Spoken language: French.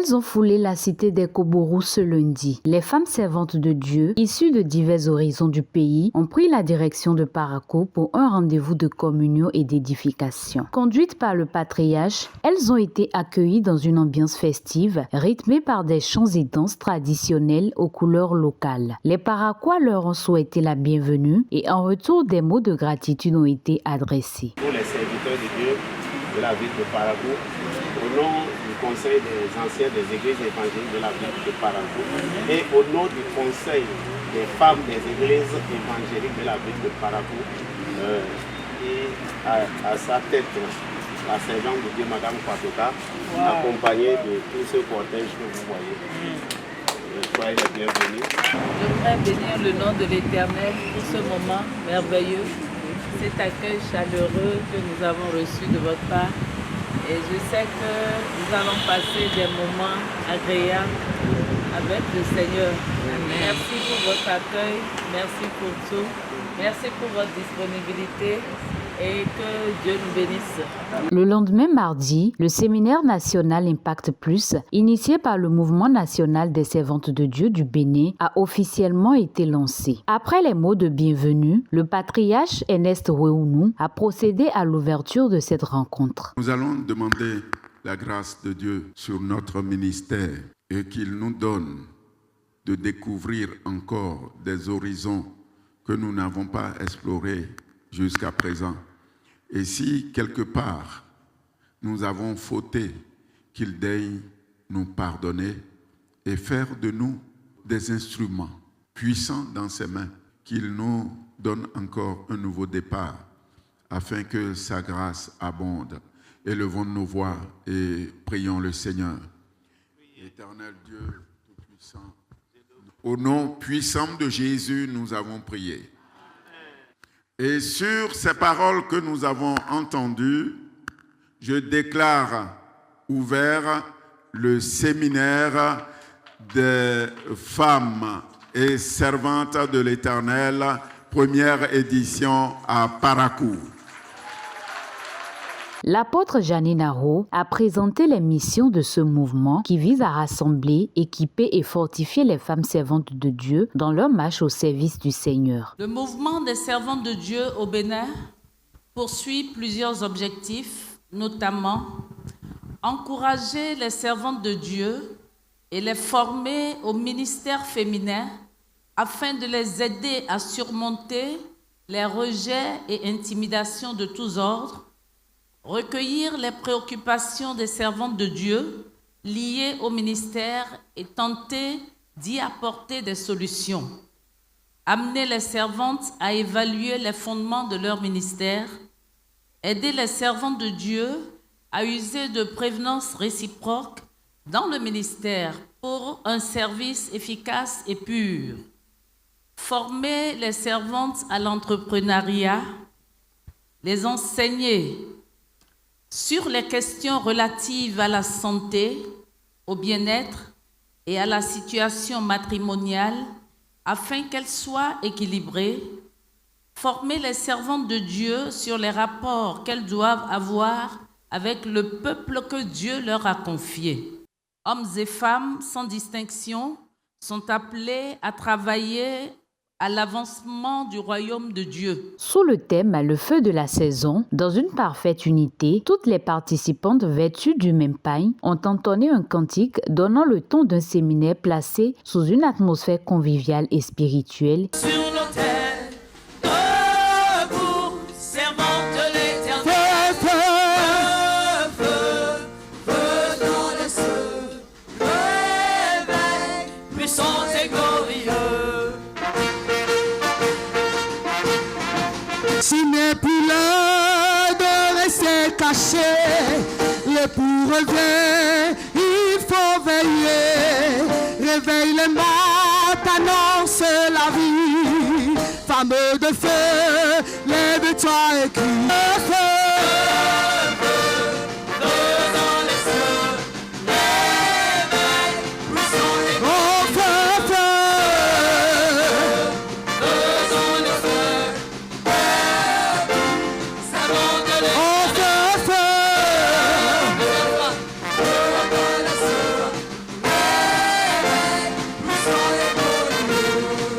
Elles ont foulé la cité des Koborous ce lundi. Les femmes servantes de Dieu, issues de divers horizons du pays, ont pris la direction de Parakou pour un rendez-vous de communion et d'édification. Conduites par le patriarche, elles ont été accueillies dans une ambiance festive, rythmée par des chants et danses traditionnels aux couleurs locales. Les Parakois leur ont souhaité la bienvenue et en retour des mots de gratitude ont été adressés. Pour les serviteurs de Dieu de la ville de Parakou, au nom du Conseil des anciens des églises évangéliques de la ville de Parakou et au nom du Conseil des femmes des églises évangéliques de la ville de Parakou et à sa tête, la servante de Dieu, Madame Kwatoka, accompagnée de tout ce cortège que vous voyez. Soyez les bienvenus. J'aimerais bénir le nom de l'Éternel pour ce moment merveilleux, cet accueil chaleureux que nous avons reçu de votre part. Et je sais que nous allons passer des moments agréables avec le Seigneur. Amen. Merci pour votre accueil, merci pour tout, merci pour votre disponibilité et que Dieu nous bénisse. Le lendemain mardi, le séminaire national Impact Plus, initié par le Mouvement national des servantes de Dieu du Bénin, a officiellement été lancé. Après les mots de bienvenue, le patriarche Ernest Wéounou a procédé à l'ouverture de cette rencontre. Nous allons demander la grâce de Dieu sur notre ministère et qu'il nous donne de découvrir encore des horizons que nous n'avons pas explorés jusqu'à présent. Et si quelque part nous avons fauté, qu'il daigne nous pardonner et faire de nous des instruments puissants dans ses mains, qu'il nous donne encore un nouveau départ afin que sa grâce abonde. Élevons nos voix et prions le Seigneur. Éternel Dieu Tout-Puissant, au nom puissant de Jésus, nous avons prié. Et sur ces paroles que nous avons entendues, je déclare ouvert le séminaire des femmes et servantes de l'Éternel, première édition à Parakou. L'apôtre Janine Aro a présenté les missions de ce mouvement qui vise à rassembler, équiper et fortifier les femmes servantes de Dieu dans leur marche au service du Seigneur. Le mouvement des servantes de Dieu au Bénin poursuit plusieurs objectifs, notamment encourager les servantes de Dieu et les former au ministère féminin afin de les aider à surmonter les rejets et intimidations de tous ordres, recueillir les préoccupations des servantes de Dieu liées au ministère et tenter d'y apporter des solutions. Amener les servantes à évaluer les fondements de leur ministère. Aider les servantes de Dieu à user de prévenance réciproque dans le ministère pour un service efficace et pur. Former les servantes à l'entrepreneuriat. Les enseigner sur les questions relatives à la santé, au bien-être et à la situation matrimoniale afin qu'elles soient équilibrées, former les servantes de Dieu sur les rapports qu'elles doivent avoir avec le peuple que Dieu leur a confié. Hommes et femmes, sans distinction, sont appelés à travailler à l'avancement du royaume de Dieu. Sous le thème « Le feu de la saison », dans une parfaite unité, toutes les participantes vêtues du même pagne ont entonné un cantique donnant le ton d'un séminaire placé sous une atmosphère conviviale et spirituelle. Sur l'autel, debout, servante de l'Éternel. Feu dans les cieux, réveil, puissant et glorieux. S'il n'est plus l'heure de rester caché, l'époux revient, il faut veiller. Réveille les morts, annonce la vie. Femme de feu, lève-toi et crie.